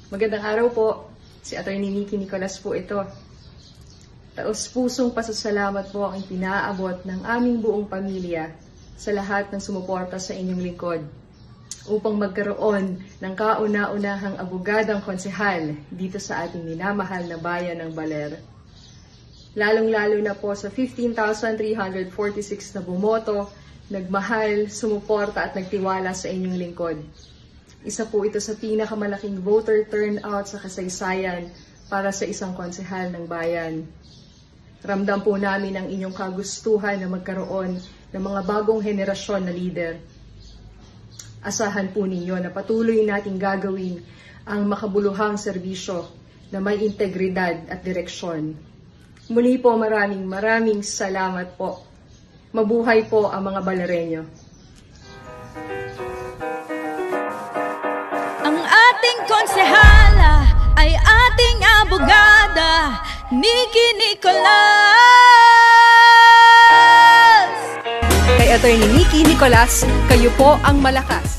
Magandang araw po. Si Atty. Nicky Nicolas po ito. Taos-pusong pasasalamat po ang pinaabot ng aming buong pamilya sa lahat ng sumuporta sa inyong lingkod upang magkaroon ng kauna-unahang abogadang konsehal dito sa ating minamahal na bayan ng Baler. Lalong-lalo na po sa 15,346 na bumoto, nagmahal, sumuporta at nagtiwala sa inyong lingkod. Isa po ito sa pinakamalaking voter turnout sa kasaysayan para sa isang konsehal ng bayan. Ramdam po namin ang inyong kagustuhan na magkaroon ng mga bagong henerasyon na leader. Asahan po ninyo na patuloy nating gagawin ang makabuluhang serbisyo na may integridad at direksyon. Muli po maraming salamat po. Mabuhay po ang mga Balereño. Ang ating konsehala ay ating abogada, Nicky Nicolas. Kay Atty. Nicky Nicolas, kayo po ang malakas.